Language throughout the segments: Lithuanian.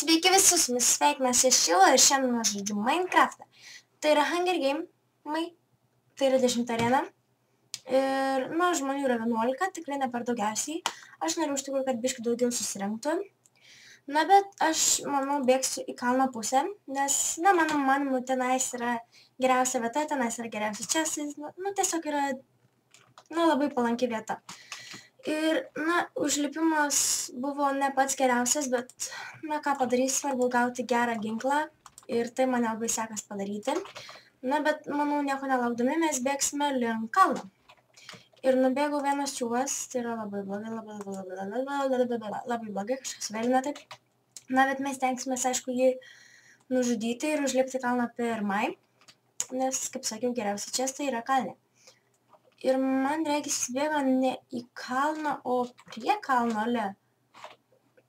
Sveiki visus, mes sveikinasi Šila ir šiandien aš žaidžiu Minecraftą. Tai yra Hunger Game, tai yra 10 arena. Ir, žmonių yra 11, tikrai ne per daugiausiai. Aš noriu iš tikrųjų, kad biškai daugiau susirinktų. Bet aš, manau, bėgsiu į kalno pusę, nes, mano manimu, tenais yra geriausia vieta, tenais yra geriausias čestas, tiesiog yra, labai palanki vieta. Ir, užlipimas buvo ne pats geriausias, bet, ką padarys, svarbu gauti gerą ginklą ir tai man labai sekas padaryti. Bet, manau, nieko nelaukdami mes bėgsime link kalno. Ir nubėgau vienas čiūvas, tai yra labai blogai, kažkas vėlina taip. Bet mes tenksime, aišku, jį nužudyti ir užlipti kalną pirmai, nes, kaip sakiau, geriausia čestai yra kalne. Ir man reikės bėga ne į kalną, o prie kalno,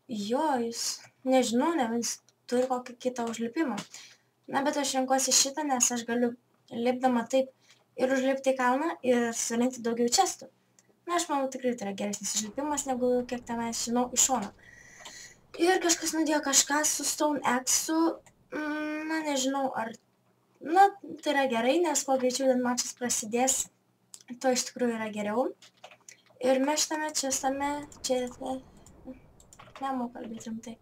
Jo, jis, nežinau, jis turi kokį kitą užlipimą. Bet aš renkuosi šitą, nes aš galiu lipdama taip ir užlipti į kalną ir surinkti daugiau čestų. Aš manau, tikrai tai yra geresnis užlipimas, negu kiek tenais žinau iš šono. Ir kažkas nudėjo kažką su Stone Axe-u, nežinau, ar, tai yra gerai, nes kuo greičiau mačas prasidės, to iš tikrųjų yra geriau. Ir mes čia nemoku kalbėti rimtai.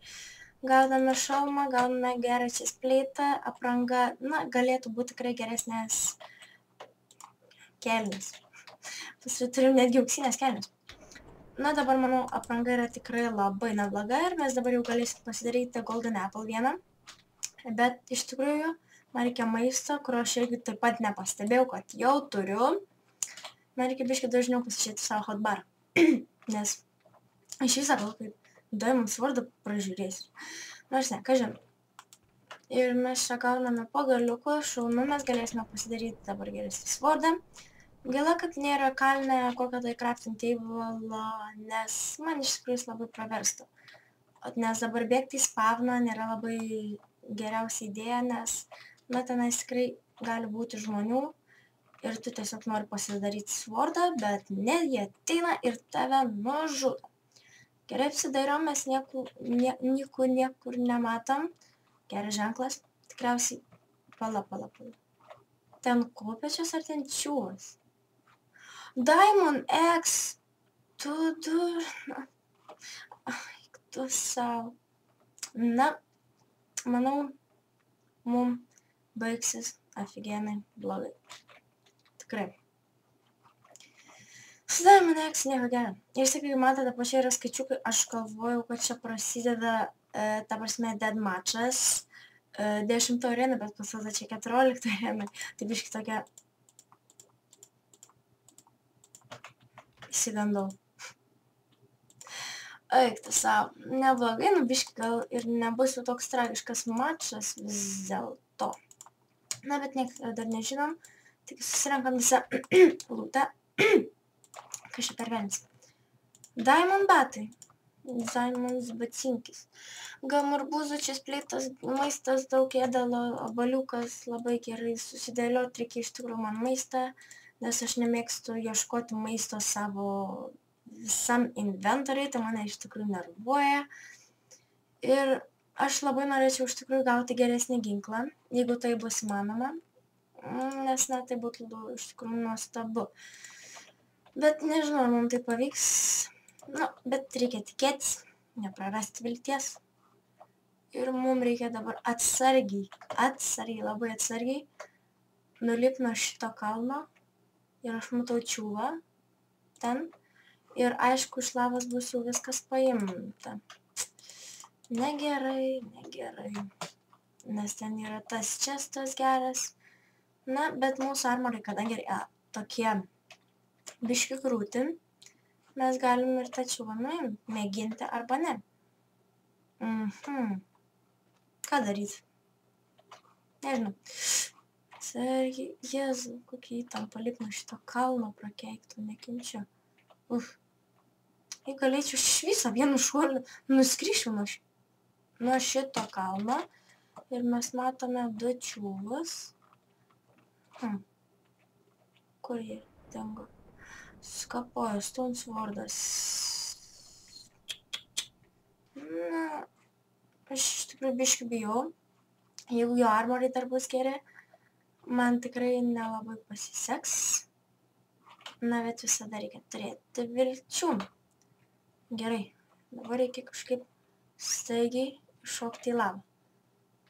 Gauname šalmą, gauname gerą chestplate'ą, apranga, galėtų būti tikrai geresnės kelnes. Turim netgi auksinės kelnes. Dabar, manau, apranga yra tikrai labai nebloga ir mes dabar jau galėsim pasidaryti Golden Apple vieną. Bet iš tikrųjų, man reikia maisto, kurio aš irgi taip pat nepastebėjau, kad jau turiu. Man reikia biškai dažniau pasižiūrėti savo hotbarą, nes aš visą gal kaip Diamond Sword'ą pražiūrėsiu. Nors ne, ką žinau. Ir mes čia gauname po galiuko, šaunu, mes galėsime pasidaryti dabar geresnį Sword'ą. Gaila, kad nėra kalne kokio tai crafting table, nes man iš tikrųjų labai praverstų. Nes dabar bėgti į spavną nėra labai geriausia idėja, nes, tenais tikrai gali būti žmonių. Ir tu tiesiog nori pasidaryti Sword'ą, bet ne, jie ateina ir tave nužudo. Gerai apsidairom, mes niekur nematom. Geras ženklas. Tikriausiai pala. Ten kopečias ar ten čiūvas? Diamond Axe! Tu savo. Manau, mum baigsis aфиgenai blogai. Tikrai. Su Diamond Axe nieko gero. Ir sakai, matote, pačiai yra skaičiukai, aš galvojau, kad čia prasideda, ta prasme, dead matchas 10 arena, bet pasirodo čia 14 arena. Tai biškai tokia... Įsigandau. Eik, tu savo. Neblogai, biškai gal ir nebus jau toks tragiškas matchas vis dėlto. Bet niekas dar nežinom. Tik susirenkam visą lūtą. Kažkaip per vienas. Diamond batai. Diamonds bacinkis. Gal arbūzų chestplate'as, maistas, daug ėdalo, obaliukas, labai gerai susidėlioti, reikia iš tikrųjų man maistą, nes aš nemėgstu ieškoti maisto savo visam inventoriui, tai mane iš tikrųjų nervuoja. Ir aš labai norėčiau iš tikrųjų gauti geresnį ginklą, jeigu tai bus įmanoma. Nes, tai būtų iš tikrųjų nuostabu. Bet nežinau, ar mums tai pavyks. Bet reikia tikėtis, neprarasti vilties. Ir mums reikia dabar atsargiai, labai atsargiai nulipti nuo šito kalno. Ir aš matau čiūvą ten. Ir aišku, iš lavos bus jau viskas paimta. Negerai. Nes ten yra tas chestas geras. Bet mūsų armorai, kadangi tokie biški krūti, mes galim ir tą čiūvą mėginti arba ne. Ką daryti? Nežinau. Sargi, Jėzau, kokia įtampa lipti nuo šito kalno prakeikto, nekenčiu. Jei galėčiau iš viso vienu šuoliu nuskrišiu nuo šito kalno ir mes matome 2 čiūvus. Kur jie dingo? Skapojo Stone Sword'as. Aš iš tikrųjų biškį bijau. Jeigu jo armorai dar bus geri, man tikrai nelabai pasiseks. Na, bet visada reikia turėti vilčių. Gerai, dabar reikia kažkaip staigiai šokti į lavą.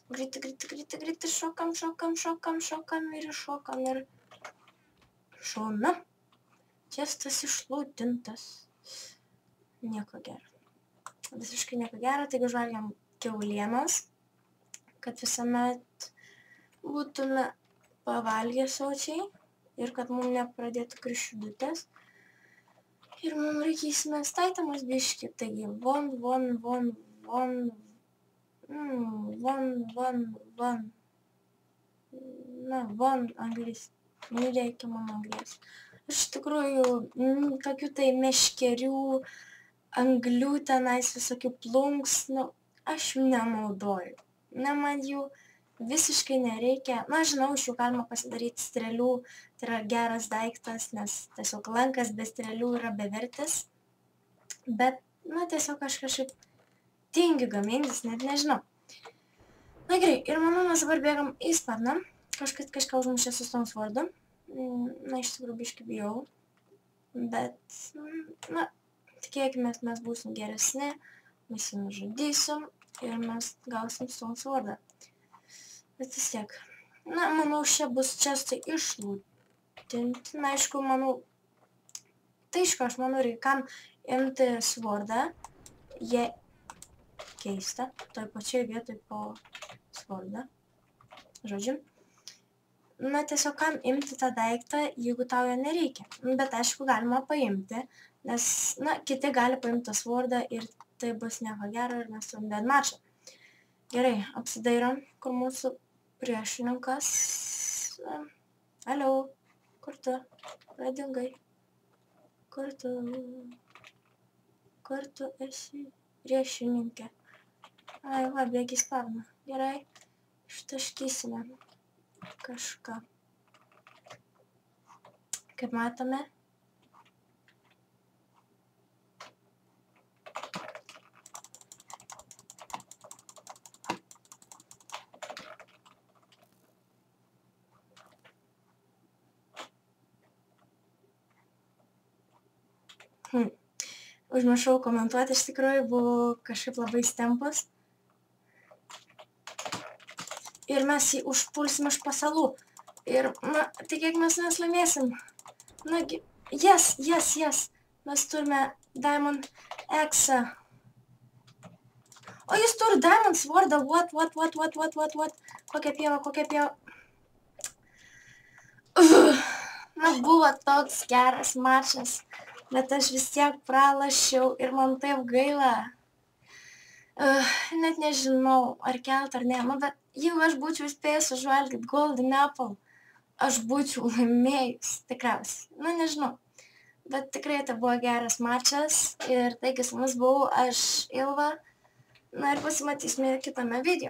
Greitai, šokam ir šokam ir šauna. Čestas išlūtintas. Nieko gero. Visiškai nieko gero, taigi žvalgiam kiaulienos, kad visuomet būtume pavalgę sočiai ir kad mums nepradėtų kriščiudutės. Ir mums reikėsime staitamas biškį, taigi von. Na, von anglis. Nereikia man anglis. Iš tikrųjų, tokių tai meškerių, anglių tenais visokių plunksnų, aš jų nenaudoju. Na, man jų visiškai nereikia. Na, žinau, iš jų galima pasidaryti strėlių, tai yra geras daiktas, nes tiesiog lankas be strėlių yra bevertis. Bet, na, tiesiog aš kažkaip tingiu gamintis, net nežinau. Na gerai, ir manau, mes dabar bėgam į sparną. Kažką užmušė su Stoneswordu. Na, iš tikrųjų biškį bijau. Bet, na, tikėkime, mes būsim geresni, mes jį nužudysim ir mes gausim Stoneswordą. Bet vis tiek. Na, manau, šia bus čestai išlūtinti. Na, aišku, manau, tai aišku, aš manau, reikam imti svordą. Jie keista, toj pačioj vietoj po svordą. Žodžiu. Na, tiesiog kam imti tą daiktą, jeigu tau jo nereikia. Bet aišku, galima paimti, nes, na, kiti gali paimti tą svordą ir tai bus nieko gero ir mes turim deadmatchą. Gerai, apsidairom, kur mūsų priešininkas. Alio, kur tu? Pradingai. Kur tu esi priešininkė? Ai, va, bėgi į spavną. Gerai, ištaškysime kažką. Kaip matome. Užmiršau komentuoti, iš tikrųjų buvau kažkaip labai stempus. Ir mes jį užpulsim iš pasalų. Ir, na, tikėk mes laimėsim. Na, yes. Mes turime Diamond X-ą. O jis turi Diamond Sword-ą, what? Kokia pieva. Na, buvo toks geras mačas, bet aš vis tiek pralašiau ir man taip gaila. Net nežinau, ar kelt ar ne, bet jeigu aš būčiau spėjus užvalgyti Golden Apple, aš būčiau laimėjus, tikriausiai. Na, nežinau, bet tikrai tai buvo geras mačas ir taigi su mumis buvau aš, Ilva. Na ir pasimatysime kitame video.